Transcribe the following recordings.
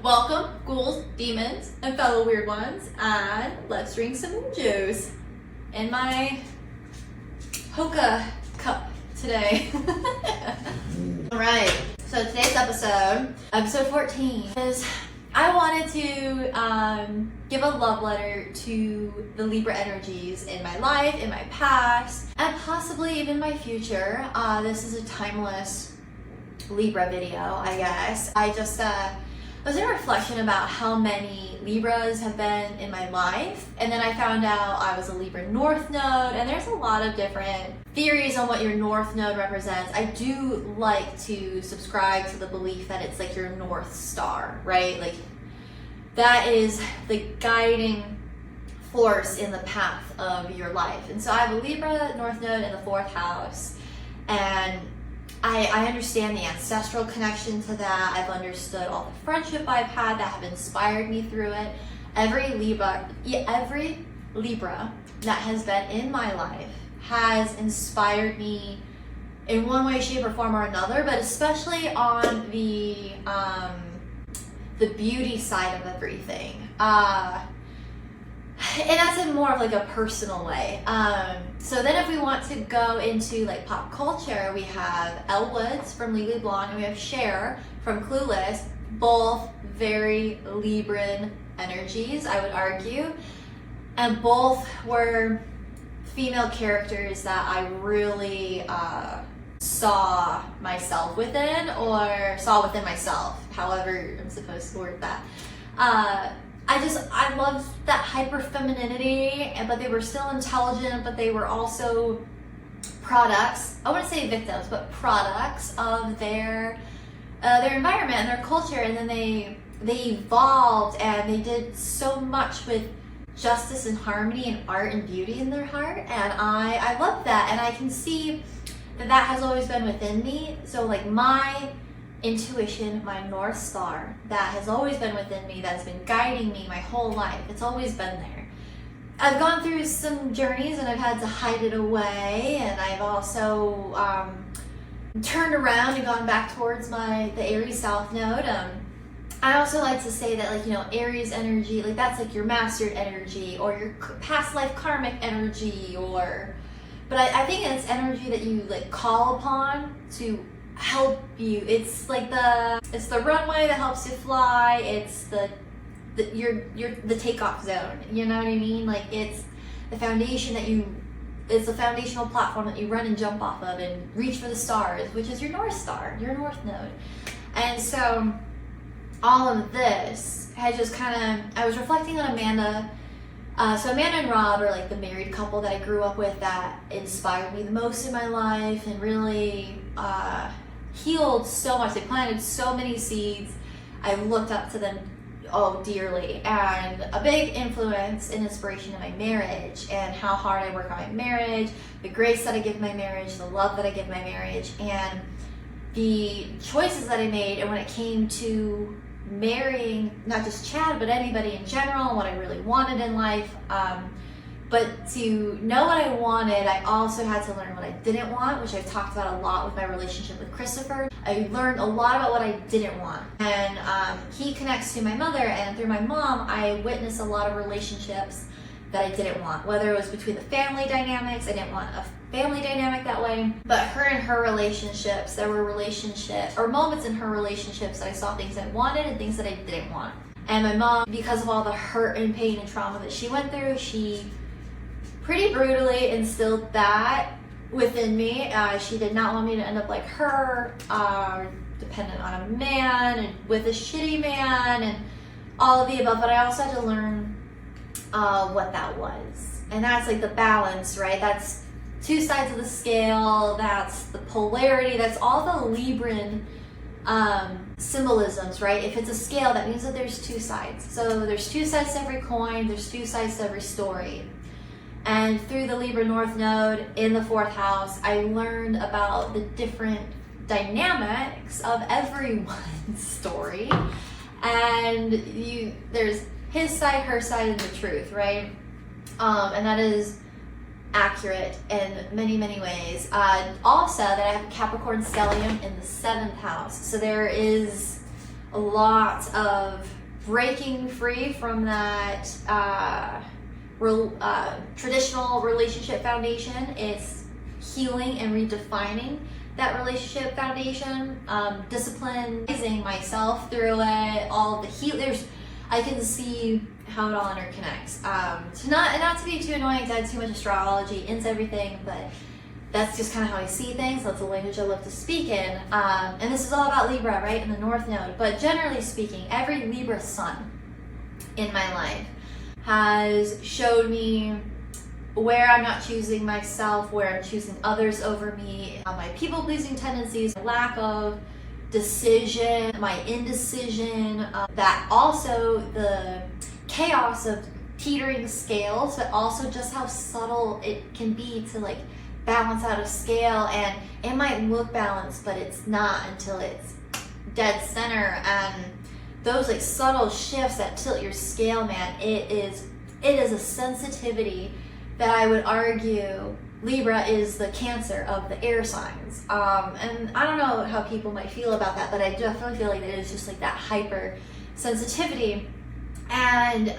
Welcome, ghouls, demons, and fellow weird ones, and let's drink some moon juice in my hookah cup today. Alright, so today's episode 14, is I wanted to give a love letter to the Libra energies in my life, in my past, and possibly even my future. This is a timeless Libra video, I guess. I just was in a reflection about how many Libras have been in my life, and then I found out I was a Libra North Node, and there's a lot of different theories on what your North Node represents. I do like to subscribe to the belief that it's like your North Star, right? Like that is the guiding force in the path of your life. And so I have a Libra North Node in the 4th house, and I understand the ancestral connection to that. I've understood all the friendship I've had that have inspired me through it. Every Libra that has been in my life has inspired me in one way, shape, or form or another, but especially on the beauty side of everything. And that's in more of like a personal way. So then if we want to go into like pop culture, we have Elle Woods from Legally Blonde, and we have Cher from Clueless, both very Libran energies, I would argue. And both were female characters that I really saw myself within, or saw within myself, however I'm supposed to word that. I loved that hyper femininity, but they were still intelligent, but they were also products, I wouldn't say victims, but products of their environment and their culture. And then they evolved, and they did so much with justice and harmony and art and beauty in their heart. And I love that, and I can see that has always been within me. So like my intuition, my North Star, that has always been within me, that's been guiding me my whole life. It's always been there. I've gone through some journeys and I've had to hide it away, and I've also turned around and gone back towards the Aries South Node. I also like to say that, like, you know, Aries energy, like that's like your mastered energy or your past life karmic energy, but I think it's energy that you like call upon to help you. It's like it's the runway that helps you fly. It's the takeoff zone. You know what I mean? Like it's the foundation it's the foundational platform that you run and jump off of and reach for the stars, which is your North Star, your North Node. And so all of this had just I was reflecting on Amanda. So Amanda and Rob are like the married couple that I grew up with that inspired me the most in my life, and really healed so much. They planted so many seeds. I looked up to them dearly, and a big influence and inspiration in my marriage, and how hard I work on my marriage, the grace that I give my marriage, the love that I give my marriage, and the choices that I made. And when it came to marrying not just Chad but anybody in general, and what I really wanted in life, but to know what I wanted, I also had to learn what I didn't want, which I've talked about a lot with my relationship with Christopher. I learned a lot about what I didn't want, and he connects to my mother, and through my mom I witnessed a lot of relationships that I didn't want, whether it was between the family dynamics. I didn't want a family dynamic that way, but her and her relationships, there were relationships or moments in her relationships that I saw things I wanted and things that I didn't want. And my mom, because of all the hurt and pain and trauma that she went through, she pretty brutally instilled that within me. She did not want me to end up like her, dependent on a man and with a shitty man and all of the above. But I also had to learn what that was, and that's like the balance, right? That's two sides of the scale. That's the polarity. That's all the Libran symbolisms, right? If it's a scale, that means that there's two sides. So there's two sides to every coin. There's two sides to every story. And through the Libra North Node in the 4th house, I learned about the different dynamics of everyone's story. And there's his side, her side, and the truth, right? And that is accurate in many, many ways. Also, that I have Capricorn stellium in the 7th house. So there is a lot of breaking free from that traditional relationship foundation. It's healing and redefining that relationship foundation, disciplining myself through it, all the I can see how it all interconnects. So not to be too annoying, to add too much astrology into everything, but that's just kind of how I see things. That's the language I love to speak in. And this is all about Libra, right, in the North Node. But generally speaking, every Libra sun in my life has showed me where I'm not choosing myself, where I'm choosing others over me, my people-pleasing tendencies, lack of decision, my indecision, that also the chaos of teetering scales, but also just how subtle it can be to like balance out of scale. And it might look balanced, but it's not until it's dead center. And those like subtle shifts that tilt your scale, man, it is a sensitivity that I would argue Libra is the Cancer of the air signs. And I don't know how people might feel about that, but I definitely feel like it is just like that hyper sensitivity. And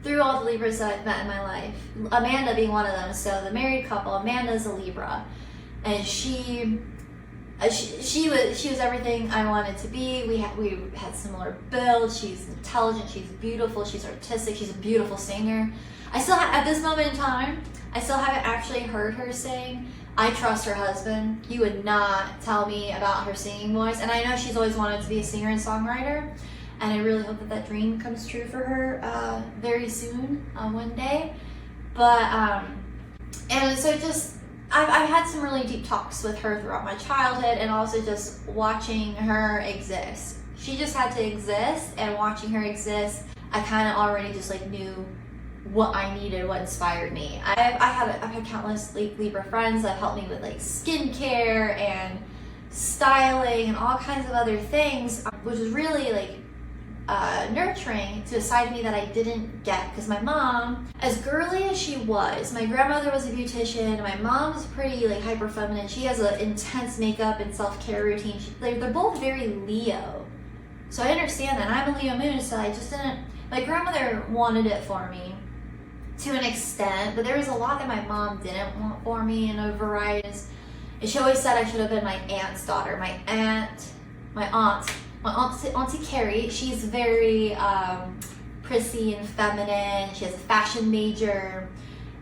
through all the Libras that I've met in my life, Amanda being one of them, so the married couple, Amanda's a Libra, and she was everything I wanted to be. We had similar builds. She's intelligent, she's beautiful, she's artistic, she's a beautiful singer. At this moment in time, I still haven't actually heard her sing. I trust her husband. He would not tell me about her singing voice. And I know she's always wanted to be a singer and songwriter. And I really hope that dream comes true for her very soon, one day. But, and so I've had some really deep talks with her throughout my childhood, and also just watching her exist. She just had to exist, and watching her exist, I kind of already just like knew what I needed, what inspired me. I've had countless Libra friends that helped me with like skincare and styling and all kinds of other things, which was really like nurturing to a side of me that I didn't get, because my mom, as girly as she was, my grandmother was a beautician, and my mom's pretty like hyper feminine. She has an intense makeup and self-care routine. They're both very Leo, so I understand that. And I'm a Leo moon, so I just didn't. My grandmother wanted it for me to an extent, but there was a lot that my mom didn't want for me, and a variety. And she always said I should have been my aunt's daughter. My auntie Carrie, she's very prissy and feminine. She has a fashion major,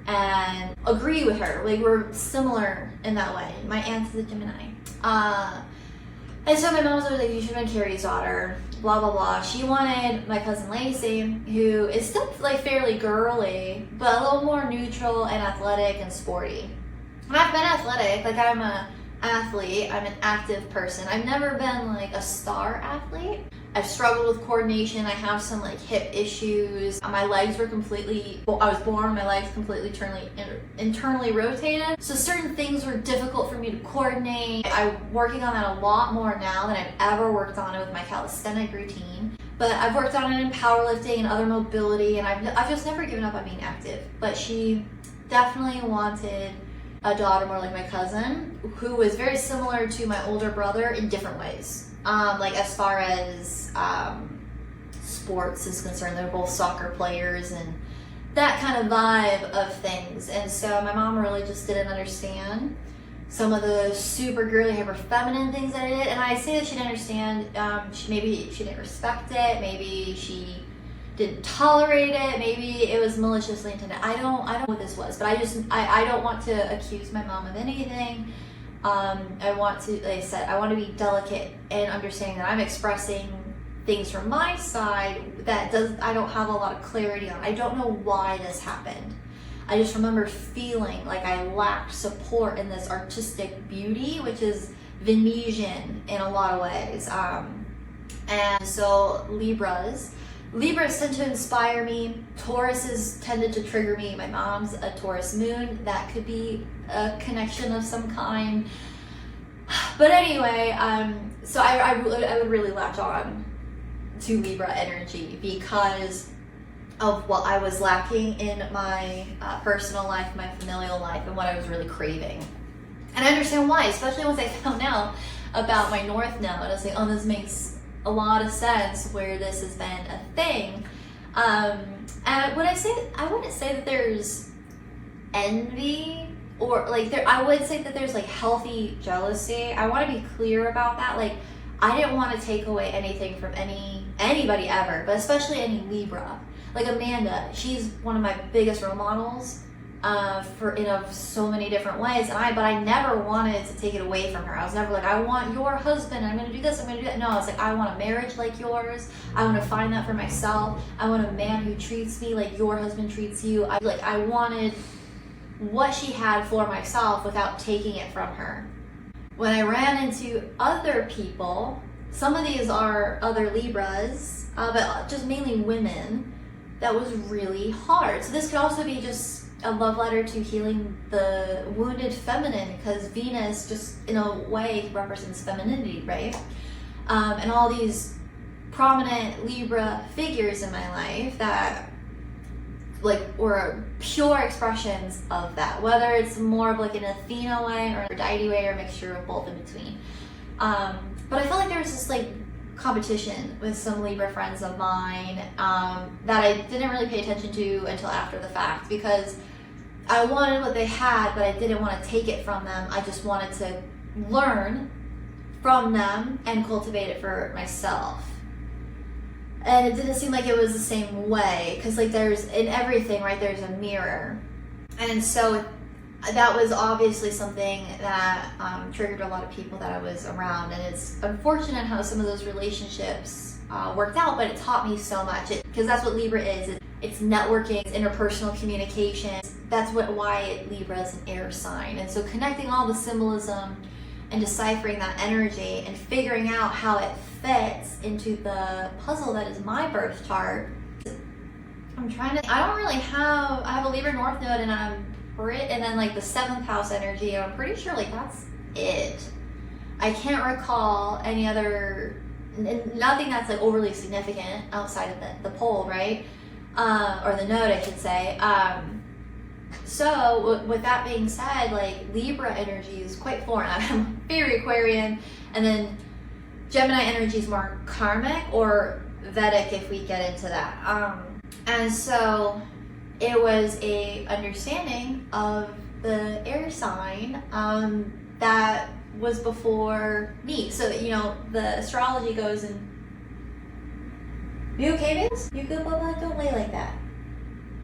and agree with her. Like, we're similar in that way. My aunt is a Gemini. And so my mom was always like, you should have been Carrie's daughter, blah, blah, blah. She wanted my cousin Lacey, who is still like fairly girly, but a little more neutral and athletic and sporty. And I've been athletic, like I'm an athlete, I'm an active person. I've never been like a star athlete. I've struggled with coordination. I have some like hip issues. My legs were I was born, my legs completely internally rotated. So certain things were difficult for me to coordinate. I'm working on that a lot more now than I've ever worked on it with my calisthenic routine. But I've worked on it in powerlifting and other mobility, and I've just never given up on being active. But she definitely wanted a daughter more like my cousin, who was very similar to my older brother in different ways. Like as far as sports is concerned, they're both soccer players and that kind of vibe of things. And so my mom really just didn't understand some of the super girly, hyper feminine things that I did. And I say that she didn't understand. Maybe she didn't respect it. Maybe she didn't tolerate it. Maybe it was maliciously intended. I don't know what this was, but I don't want to accuse my mom of anything. I want to, like I said, I want to be delicate and understanding that I'm expressing things from my side that I don't have a lot of clarity on. I don't know why this happened. I just remember feeling like I lacked support in this artistic beauty, which is Venetian in a lot of ways. And so Libras tend to inspire me. Tauruses tended to trigger me. My mom's a Taurus moon. That could be a connection of some kind. But anyway, so I would really latch on to Libra energy because of what I was lacking in my personal life, my familial life, and what I was really craving. And I understand why, especially once I found out about my North Node. I was like, oh, this makes a lot of sense where this has been a thing. And when I wouldn't say that there's envy, or like I would say that there's like healthy jealousy. I want to be clear about that. Like, I didn't want to take away anything from anybody ever, but especially any Libra. Like Amanda, she's one of my biggest role models in so many different ways, but I never wanted to take it away from her. I was never like, I want your husband, I'm gonna do this, I'm gonna do that. No, I was like, I want a marriage like yours. I want to find that for myself. I want a man who treats me like your husband treats you. I wanted what she had for myself without taking it from her. When I ran into other people, some of these are other Libras, but just mainly women, that was really hard. So this could also be just a love letter to healing the wounded feminine, because Venus just in a way represents femininity, right? And all these prominent Libra figures in my life that like were pure expressions of that, whether it's more of like an Athena way or a deity way or a mixture of both in between. But I felt like there was this like competition with some Libra friends of mine that I didn't really pay attention to until after the fact, because I wanted what they had, but I didn't want to take it from them. I just wanted to learn from them and cultivate it for myself. And it didn't seem like it was the same way, because like there's in everything, right, there's a mirror. And so that was obviously something that triggered a lot of people that I was around. And it's unfortunate how some of those relationships worked out, but it taught me so much, because that's what Libra is. It's networking, it's interpersonal communication. That's why Libra is an air sign. And so connecting all the symbolism and deciphering that energy and figuring out how it fits into the puzzle that is my birth chart. I have a Libra North Node, and and then like the 7th house energy, and I'm pretty sure like that's it. I can't recall any other, nothing that's like overly significant outside of the pole, right? Or the node, I should say. So with that being said, like Libra energy is quite foreign. I'm very Aquarian, and then Gemini energy is more karmic or Vedic if we get into that. And so it was a understanding of the air sign that was before me. So, you know, the astrology goes in. You okay, babes? You good, Bubba? Don't lay like that.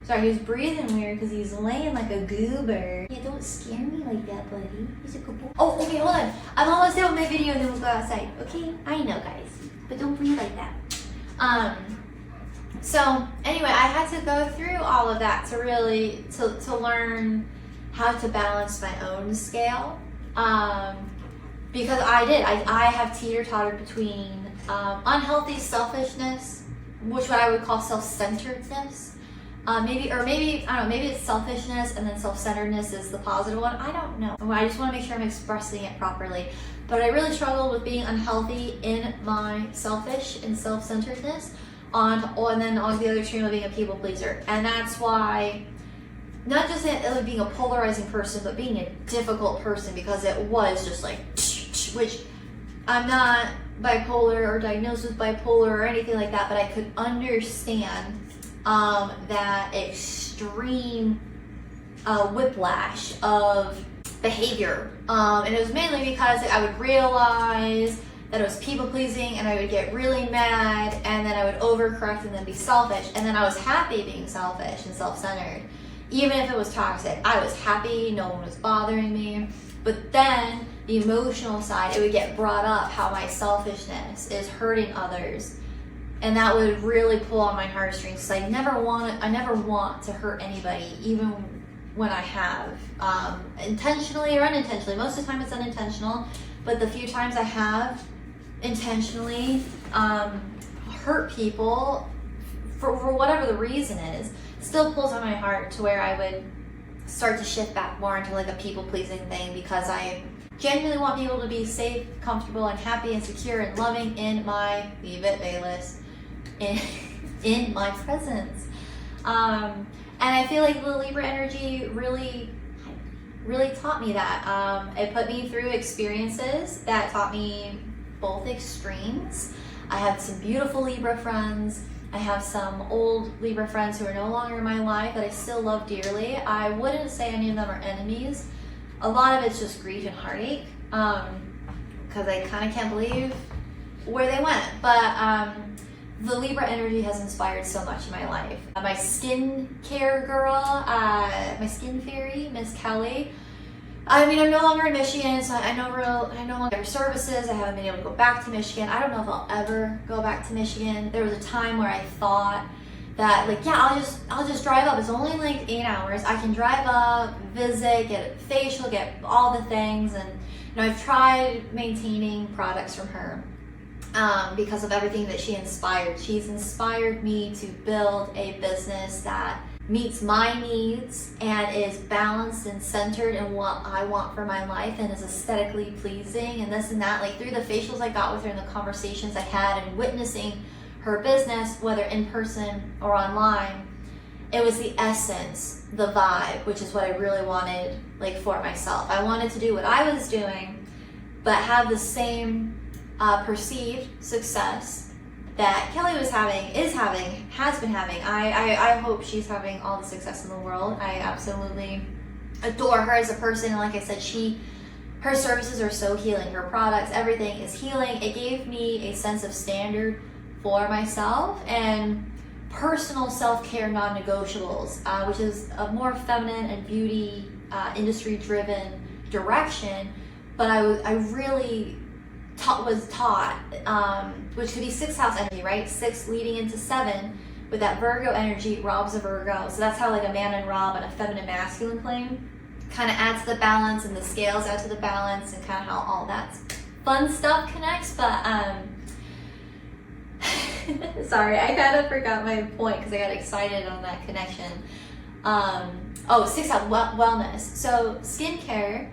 Sorry, he's breathing weird because he's laying like a goober. Yeah, don't scare me like that, buddy. He's a good boy. Oh, okay, hold on. I'm almost done with my video and then we'll go outside. Okay? I know, guys. But don't breathe like that. So, anyway, I had to go through all of that to really, to learn how to balance my own scale. Because I have teeter-tottered between unhealthy selfishness, which what I would call self-centeredness. Maybe it's selfishness and then self-centeredness is the positive one. I don't know. I just want to make sure I'm expressing it properly. But I really struggled with being unhealthy in my selfish and self-centeredness and then on the other extreme of being a people pleaser. And that's why, not just being a polarizing person, but being a difficult person, because it was just like, which I'm not bipolar or diagnosed with bipolar or anything like that, but I could understand that extreme whiplash of behavior. And it was mainly because I would realize that it was people pleasing and I would get really mad and then I would overcorrect and then be selfish. And then I was happy being selfish and self-centered. Even if it was toxic, I was happy, no one was bothering me. But then the emotional side, it would get brought up how my selfishness is hurting others. And that would really pull on my heartstrings, because I never want to hurt anybody, even when I have, intentionally or unintentionally. Most of the time it's unintentional, but the few times I have intentionally hurt people for whatever the reason is, still pulls on my heart to where I would start to shift back more into like a people-pleasing thing, because I genuinely want people to be safe, comfortable, and happy and secure and loving in my, leave it, Bayless, in my presence. And I feel like the Libra energy really taught me that. It put me through experiences that taught me both extremes. I have some beautiful Libra friends. I have some old Libra friends who are no longer in my life that I still love dearly. I wouldn't say any of them are enemies. A lot of it's just grief and heartache, because I kind of can't believe where they went. But the Libra energy has inspired so much in my life. My skincare girl, my skin fairy, Miss Kelly. I mean, I'm no longer in Michigan, so I no longer have services. I haven't been able to go back to Michigan. I don't know if I'll ever go back to Michigan. There was a time where I thought that, like, yeah, I'll just drive up. It's only like 8 hours. I can drive up, visit, get a facial, get all the things. And you know, I've tried maintaining products from her because of everything that she inspired. She's inspired me to build a business that meets my needs and is balanced and centered in what I want for my life and is aesthetically pleasing and this and that. Like, through the facials I got with her and the conversations I had and witnessing her business, whether in person or online, it was the essence, the vibe, which is what I really wanted, like, for myself. I wanted to do what I was doing, but have the same perceived success that Kelly was having, has been having. I hope she's having all the success in the world. I absolutely adore her as a person. And like I said, her services are so healing. Her products, everything is healing. It gave me a sense of standard for myself and personal self-care non-negotiables, which is a more feminine and beauty industry-driven direction. But I really was taught, which could be 6th house energy, right? 6 leading into 7 with that Virgo energy. Rob's a Virgo, so that's how, like, Amanda and Rob on a feminine masculine plane kind of adds to the balance, and the scales add to the balance, and kind of how all that fun stuff connects. But sorry, I kind of forgot my point because I got excited on that connection. 6th house wellness. So skincare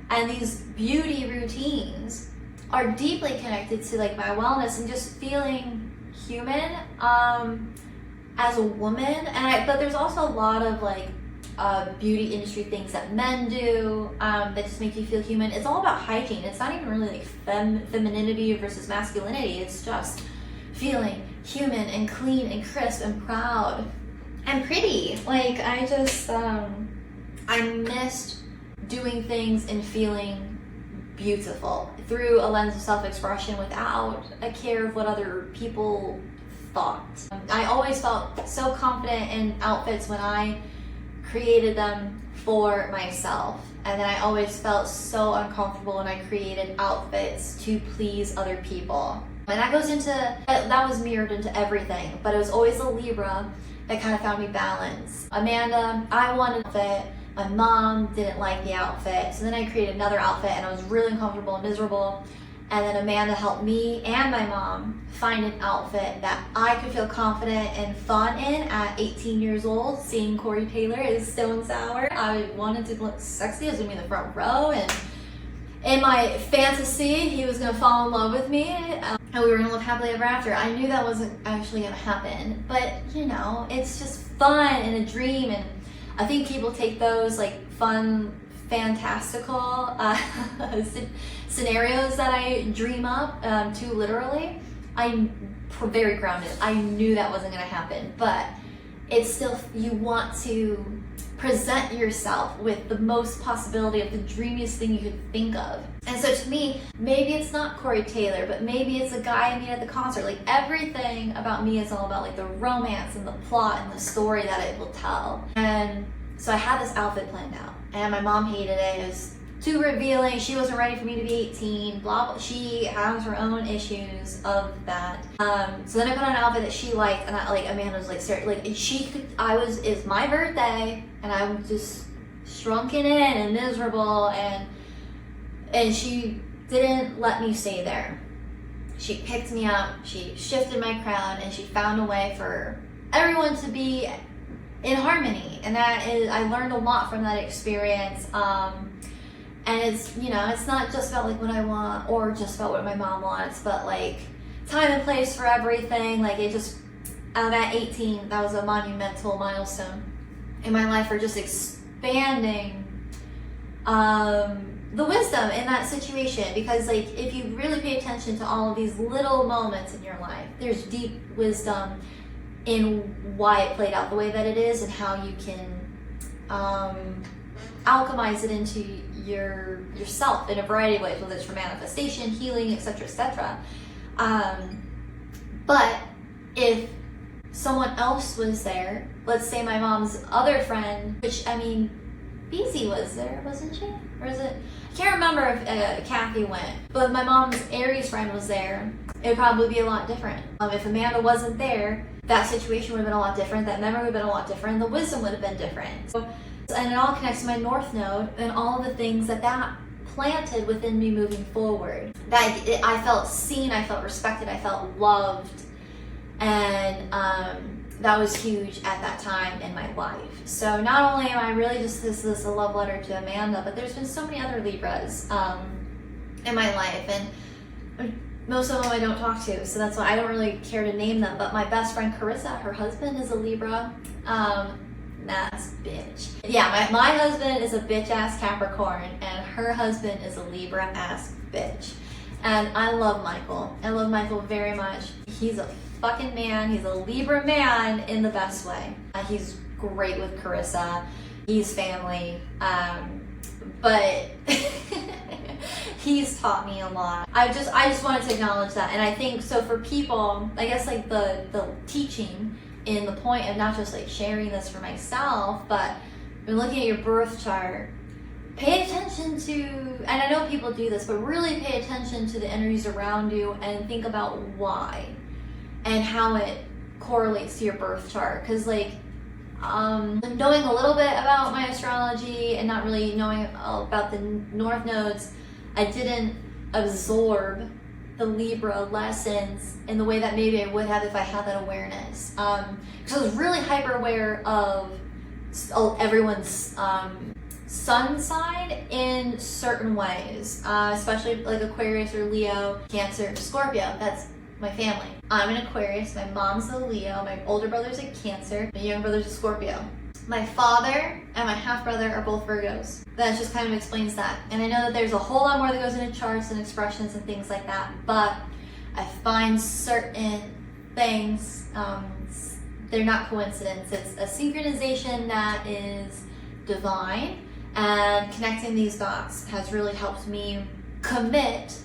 and these beauty routines are deeply connected to, like, my wellness and just feeling human as a woman. But there's also a lot of, like, beauty industry things that men do that just make you feel human. It's all about hygiene. It's not even really like femininity versus masculinity. It's just feeling human and clean and crisp and proud and pretty. Like, I just I missed doing things and feeling beautiful through a lens of self-expression without a care of what other people thought. I always felt so confident in outfits when I created them for myself, and then I always felt so uncomfortable when I created outfits to please other people. And that was mirrored into everything, but it was always a Libra that kind of found me balance. Amanda, I wanted an outfit. My mom didn't like the outfit, so then I created another outfit and I was really uncomfortable and miserable. And then Amanda helped me and my mom find an outfit that I could feel confident and fun in at 18 years old. Seeing Corey Taylor is Stone Sour, I wanted to look sexy. I was gonna be in the front row, and in my fantasy, he was gonna fall in love with me, and we were gonna live happily ever after. I knew that wasn't actually gonna happen, but you know, it's just fun and a dream. And I think people take those, like, fun, fantastical scenarios that I dream up too literally. I'm very grounded. I knew that wasn't going to happen, but it's still, you want to present yourself with the most possibility of the dreamiest thing you could think of. And so to me, maybe it's not Corey Taylor, but maybe it's a guy I meet at the concert. Like, everything about me is all about, like, the romance and the plot and the story that it will tell. And so I had this outfit planned out, and my mom hated it. It was too revealing. She wasn't ready for me to be 18, blah, blah. She has her own issues of that. So then I put on an outfit that she liked, and Amanda was like, it's my birthday, and I was just shrunken in and miserable, and she didn't let me stay there. She picked me up, she shifted my crown, and she found a way for everyone to be in harmony. And that is, I learned a lot from that experience. And it's, you know, it's not just about, like, what I want or just about what my mom wants, but, like, time and place for everything. Like, it just, at 18, that was a monumental milestone in my life for just expanding the wisdom in that situation, because like if you really pay attention to all of these little moments in your life, there's deep wisdom in why it played out the way that it is and how you can alchemize it into yourself in a variety of ways, whether it's for manifestation, healing, etc., etc. But if someone else was there, let's say my mom's other friend, which I mean, BZ was there, wasn't she? Or is it? I can't remember if Kathy went, but my mom's Aries friend was there. It would probably be a lot different. If Amanda wasn't there, that situation would have been a lot different. That memory would have been a lot different. The wisdom would have been different. So, and it all connects to my North Node and all of the things that planted within me moving forward. I felt seen, I felt respected, I felt loved, and that was huge at that time in my life. So not only am I really just this a love letter to Amanda, but there's been so many other Libras in my life, and most of them I don't talk to, so that's why I don't really care to name them. But my best friend Carissa, her husband is a Libra. That's bitch. Yeah, my husband is a bitch ass Capricorn, and her husband is a Libra ass bitch. And I love Michael. I love Michael very much. He's a fucking man. He's a Libra man in the best way. He's great with Carissa. He's family. But he's taught me a lot. I just wanted to acknowledge that. And I think so for people, I guess like the teaching in the point of not just like sharing this for myself, but when looking at your birth chart, pay attention to, and I know people do this, but really pay attention to the energies around you and think about why and how it correlates to your birth chart. Because like knowing a little bit about my astrology and not really knowing about the North Nodes, I didn't absorb the Libra lessons in the way that maybe I would have if I had that awareness. Because I was really hyper aware of everyone's sun sign in certain ways, especially like Aquarius or Leo, Cancer, Scorpio. That's my family. I'm an Aquarius, my mom's a Leo, my older brother's a Cancer, my younger brother's a Scorpio. My father and my half-brother are both Virgos. That just kind of explains that. And I know that there's a whole lot more that goes into charts and expressions and things like that, but I find certain things, they're not coincidence. It's a synchronization that is divine, and connecting these dots has really helped me commit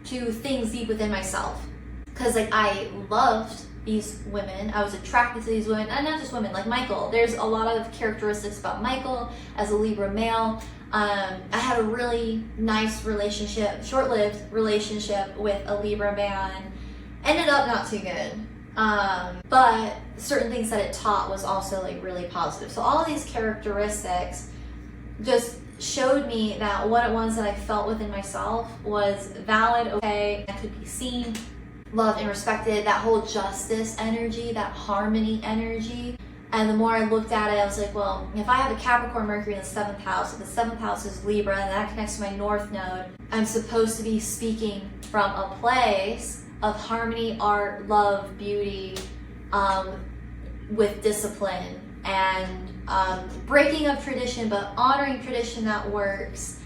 to things deep within myself. Because like I loved these women, I was attracted to these women, and not just women, like Michael. There's a lot of characteristics about Michael as a Libra male. I had a really nice relationship, short-lived relationship with a Libra man. Ended up not too good. But certain things that it taught was also like really positive. So all of these characteristics just showed me that what it was that I felt within myself was valid, okay, that could be seen, loved, and respected. That whole justice energy, that harmony energy. And the more I looked at it, I was like, well, if I have a Capricorn Mercury in the 7th house, if the 7th house is Libra, and that connects to my North Node, I'm supposed to be speaking from a place of harmony, art, love, beauty, with discipline, and breaking of tradition, but honoring tradition that works,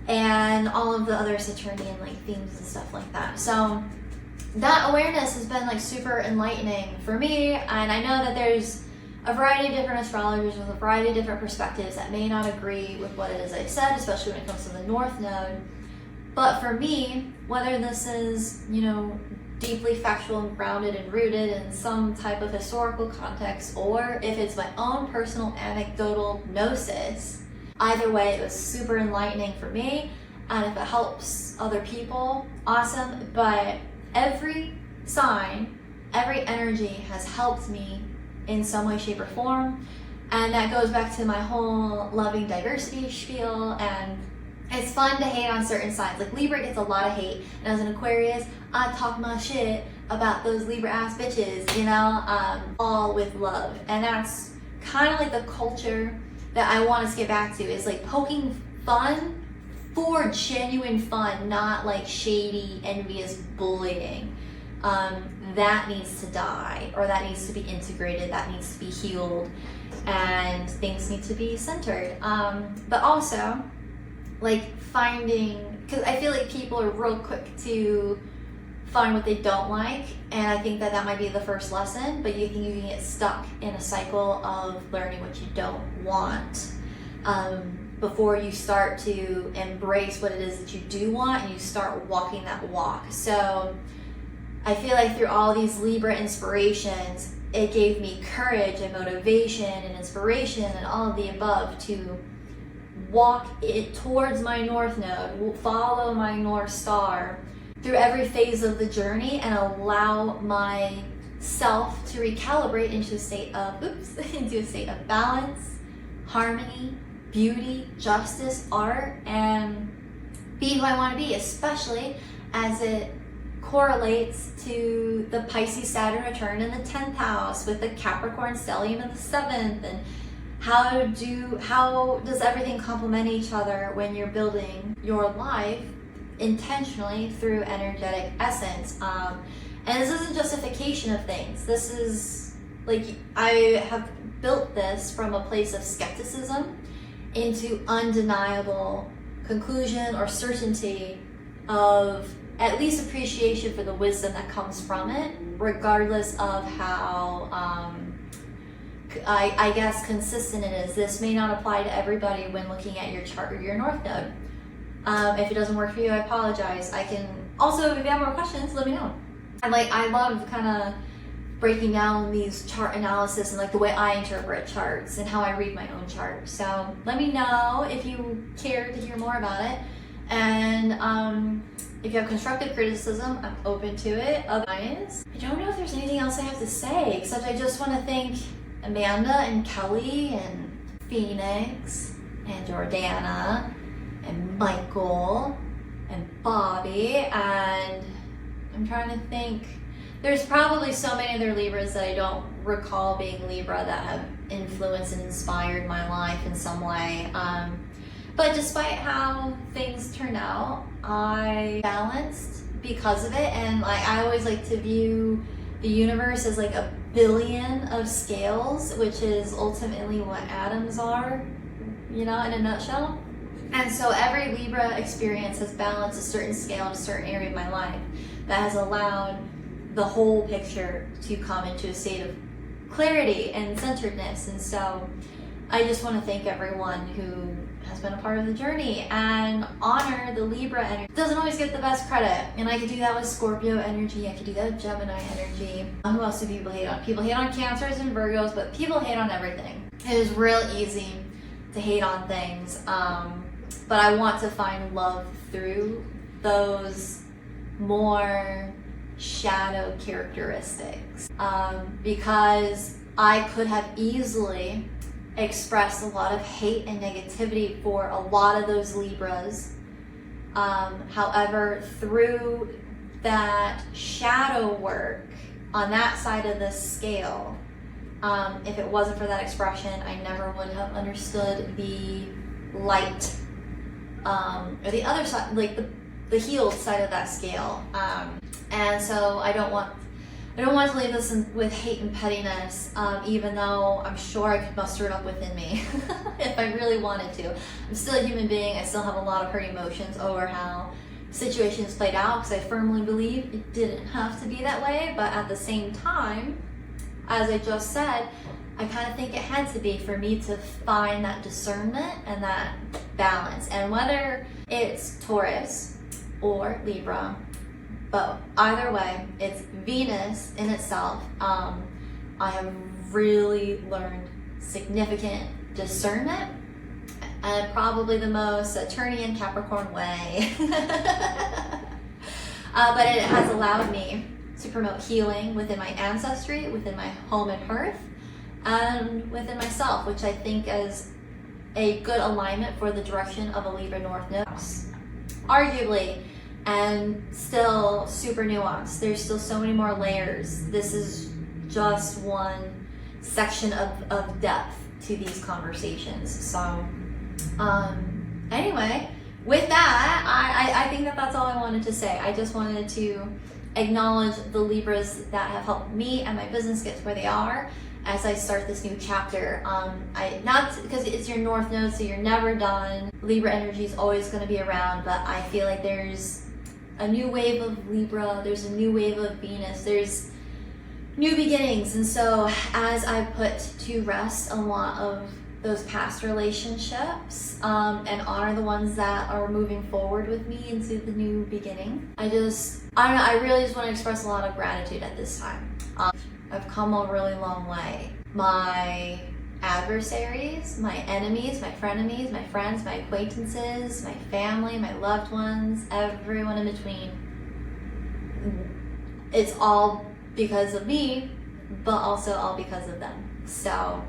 and all of the other Saturnian like themes and stuff like that. So that awareness has been like super enlightening for me, and I know that there's a variety of different astrologers with a variety of different perspectives that may not agree with what it is I said, especially when it comes to the North Node. But for me, whether this is, you know, deeply factual and grounded and rooted in some type of historical context, or if it's my own personal anecdotal gnosis, either way, it was super enlightening for me. And if it helps other people, awesome. But every sign, every energy has helped me in some way, shape, or form. And that goes back to my whole loving diversity spiel. And it's fun to hate on certain signs. Like Libra gets a lot of hate. And as an Aquarius, I talk my shit about those Libra ass bitches, you know, all with love. And that's kind of like the culture that I want us to get back to, is like poking fun for genuine fun, not like shady, envious bullying. That needs to die, or that needs to be integrated, that needs to be healed, and things need to be centered. But also, like finding, because I feel like people are real quick to find what they don't like, and I think that might be the first lesson, but you think you can get stuck in a cycle of learning what you don't want before you start to embrace what it is that you do want and you start walking that walk. So I feel like through all these Libra inspirations, it gave me courage and motivation and inspiration and all of the above to walk it towards my North Node, follow my North Star through every phase of the journey, and allow myself to recalibrate into a state of, into a state of balance, harmony, beauty, justice, art, and be who I want to be, especially as it correlates to the Pisces Saturn return in the 10th house with the Capricorn stellium in the 7th, and how does everything complement each other when you're building your life intentionally through energetic essence. And this isn't justification of things. This is like, I have built this from a place of skepticism into undeniable conclusion or certainty of at least appreciation for the wisdom that comes from it, regardless of how I guess consistent it is. This may not apply to everybody when looking at your chart or your North Node. If it doesn't work for you, I apologize. I can also, if you have more questions, let me know. I love kind of breaking down these chart analysis and like the way I interpret charts and how I read my own chart. So let me know if you care to hear more about it. And if you have constructive criticism, I'm open to it. Otherwise, I don't know if there's anything else I have to say, except I just want to thank Amanda and Kelly and Phoenix and Jordana and Michael and Bobby, and I'm trying to think. There's probably so many other Libras that I don't recall being Libra that have influenced and inspired my life in some way. But despite how things turned out, I balanced because of it, and I always like to view the universe as like a billion of scales, which is ultimately what atoms are, in a nutshell. And so every Libra experience has balanced a certain scale in a certain area of my life that has allowed the whole picture to come into a state of clarity and centeredness. And so I just want to thank everyone who has been a part of the journey and honor the Libra energy. It doesn't always get the best credit, and I could do that with Scorpio energy, I could do that with Gemini energy. Who else do people hate on? People hate on Cancers and Virgos, but people hate on everything. It is real easy to hate on things, but I want to find love through those more shadow characteristics, because I could have easily expressed a lot of hate and negativity for a lot of those Libras. However, through that shadow work on that side of the scale, if it wasn't for that expression, I never would have understood the light, or the other side, like the healed side of that scale. And so I don't want to leave this with hate and pettiness, even though I'm sure I could muster it up within me if I really wanted to. I'm still a human being. I still have a lot of hurt emotions over how situations played out, because I firmly believe it didn't have to be that way. But at the same time, as I just said, I kind of think it had to be for me to find that discernment and that balance. And whether it's Taurus or Libra, but either way, it's Venus in itself. I have really learned significant discernment, and probably the most Saturnian Capricorn way. But it has allowed me to promote healing within my ancestry, within my home and hearth, and within myself, which I think is a good alignment for the direction of a Libra North Node. Arguably, and still super nuanced. There's still so many more layers. This is just one section of depth to these conversations. So anyway, with that, I think that's all I wanted to say. I just wanted to acknowledge the Libras that have helped me and my business get to where they are, as I start this new chapter. Not because it's your North Node, so you're never done. Libra energy is always going to be around, but I feel like there's a new wave of Libra, there's a new wave of Venus, there's new beginnings. And so as I put to rest a lot of those past relationships and honor the ones that are moving forward with me into the new beginning, I don't know, I really just want to express a lot of gratitude at this time. I've come a really long way. My adversaries, my enemies, my frenemies, my friends, my acquaintances, my family, my loved ones, everyone in between, it's all because of me, but also all because of them. So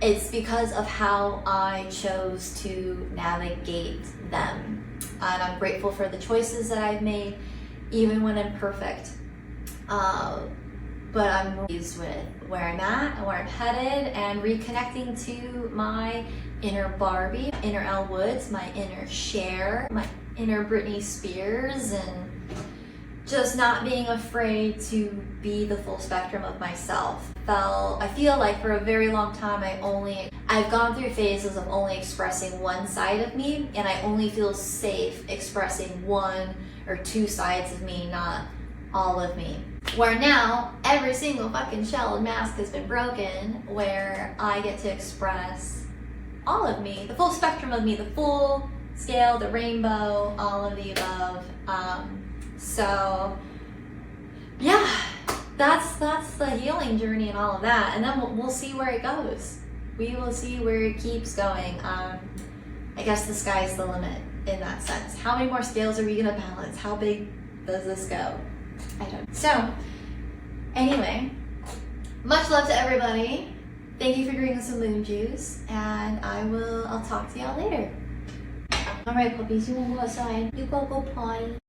it's because of how I chose to navigate them. And I'm grateful for the choices that I've made, even when imperfect. But I'm pleased with where I'm at and where I'm headed, and reconnecting to my inner Barbie, inner Elle Woods, my inner Cher, my inner Britney Spears, and just not being afraid to be the full spectrum of myself. I feel like for a very long time I've gone through phases of only expressing one side of me, and I only feel safe expressing one or two sides of me, not all of me. Where now every single fucking shell and mask has been broken, where I get to express all of me, the full spectrum of me, the full scale, the rainbow, all of the above. So yeah, that's the healing journey and all of that, and then we'll see where it goes. We will see where it keeps going. I guess the sky's the limit in that sense. How many more scales are we gonna balance? How big does this go? I don't know. So anyway, much love to everybody. Thank you for drinking some moon juice, and I'll talk to y'all later. All right, puppies, you wanna go outside? You go potty.